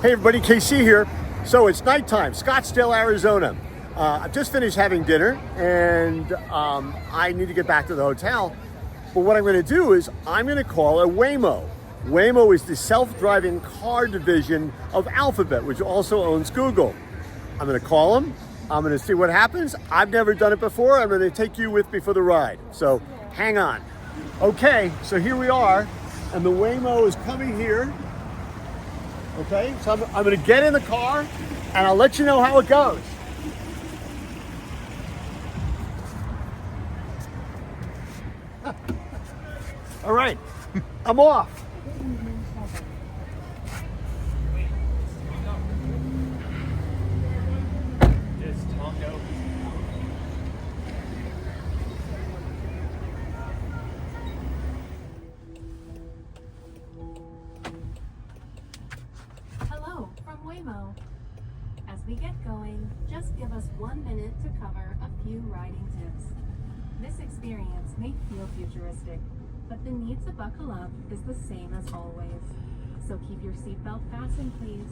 Hey everybody, KC here. So it's nighttime, Scottsdale, Arizona. I've just finished having dinner and I need to get back to the hotel. But what I'm going to do is I'm going to call a Waymo. Waymo is the self-driving car division of Alphabet, which also owns Google. I'm going to call them. I'm going to see what happens. I've never done it before. I'm going to take you with me for the ride. So hang on. Okay, so here we are. And the Waymo is coming here. Okay, so I'm going to get in the car and I'll let you know how it goes. All right, I'm off. Hello from Waymo. As we get going, just give us 1 minute to cover a few riding tips. This experience may feel futuristic, but the need to buckle up is the same as always. So keep your seatbelt fastened, please.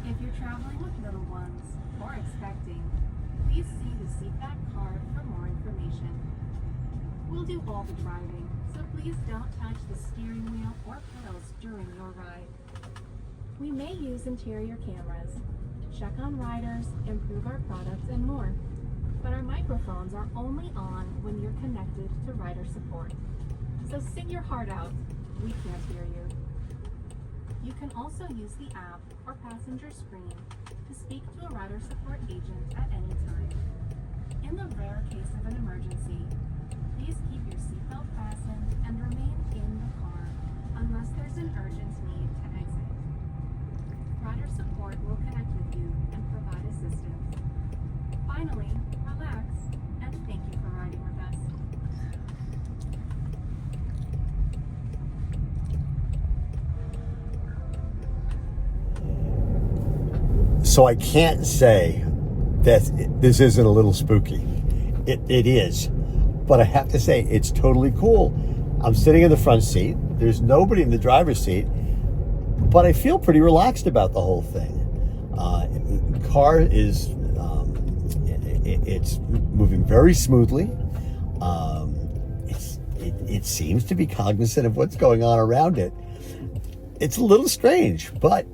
If you're traveling with little ones or expecting, please see the seatback card for more information. We'll do all the driving, so please don't touch the steering wheel or pedals during your ride. We may use interior cameras, check on riders, improve our products, and more. But our microphones are only on when you're connected to rider support. So sing your heart out. We can't hear you. You can also use the app or passenger screen to speak to a rider support agent at any time. In the rare case of an emergency, please keep your seatbelt fastened and remain in the car unless there's an urgent need to exit. Rider support will connect with you and provide assistance. Finally, relax and thank you for riding with us. So I can't say that this isn't a little spooky. It is, but I have to say it's totally cool. I'm sitting in the front seat. There's nobody in the driver's seat, but I feel pretty relaxed about the whole thing. The car is, it's moving very smoothly. It seems to be cognizant of what's going on around it. It's a little strange, but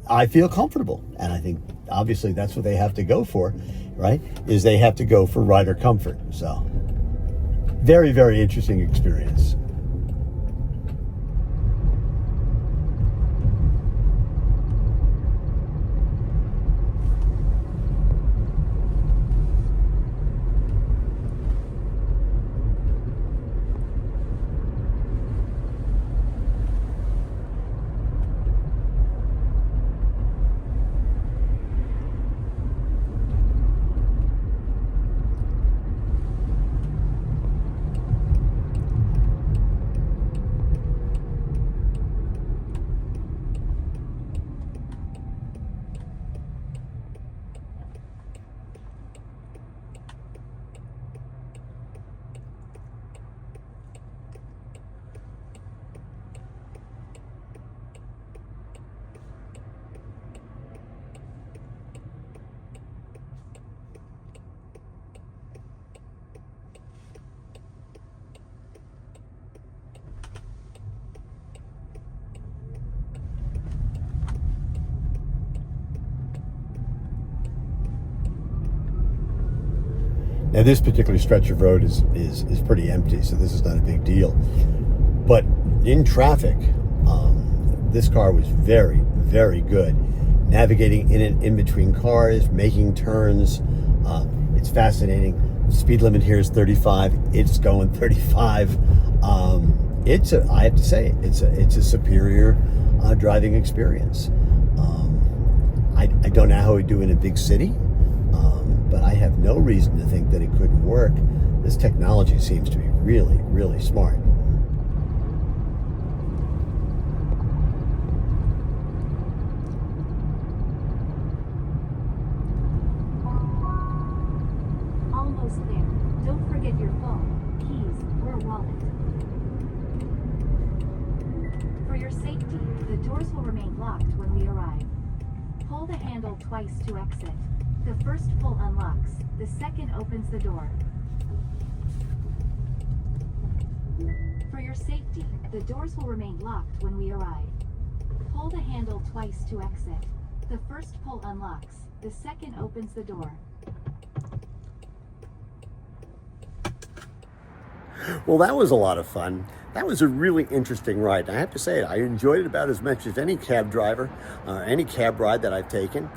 I feel comfortable. And I think obviously that's what they have to go for, right? Is they have to go for rider comfort. So very, very interesting experience. Now this particular stretch of road is pretty empty, so this is not a big deal. But in traffic, this car was very, very good. Navigating in and in between cars, making turns. It's fascinating. The speed limit here is 35. It's going 35. I have to say, it's a superior driving experience. I don't know how we do in a big city. But I have no reason to think that it couldn't work. This technology seems to be really, really smart. Almost there. Don't forget your phone, keys, or wallet. For your safety, the doors will remain locked when we the handle twice to exit. The first pull unlocks, the second opens the door. For your safety, the doors will remain locked when we arrive. Pull the handle twice to exit. The first pull unlocks, the second opens the door. Well, that was a lot of fun. That was a really interesting ride. I have to say, I enjoyed it about as much as any cab driver, any cab ride that I've taken.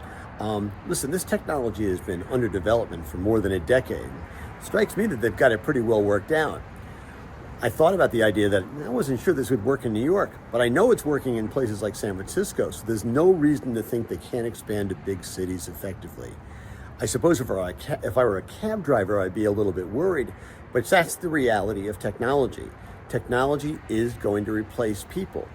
Listen, this technology has been under development for more than a decade. It strikes me that they've got it pretty well worked out. I thought about the idea that I wasn't sure this would work in New York, but I know it's working in places like San Francisco, so there's no reason to think they can't expand to big cities effectively. I suppose if I were a cab driver, I'd be a little bit worried, but that's the reality of technology. Technology is going to replace people.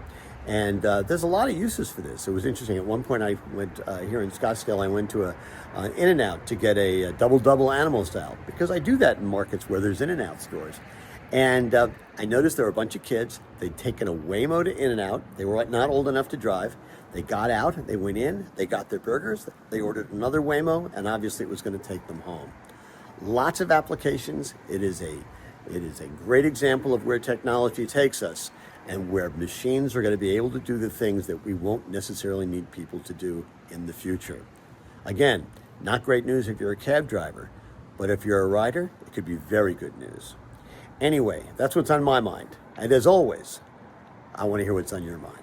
And there's a lot of uses for this. It was interesting. At one point, I went here in Scottsdale, I went to an In-N-Out to get a double animal style, because I do that in markets where there's In-N-Out stores. And I noticed there were a bunch of kids. They'd taken a Waymo to In-N-Out. They were not old enough to drive. They got out, they went in, they got their burgers, they ordered another Waymo, and obviously it was going to take them home. Lots of applications. It is a great example of where technology takes us and where machines are going to be able to do the things that we won't necessarily need people to do in the future. Again, not great news if you're a cab driver, but if you're a rider, it could be very good news. Anyway, that's what's on my mind. And as always, I want to hear what's on your mind.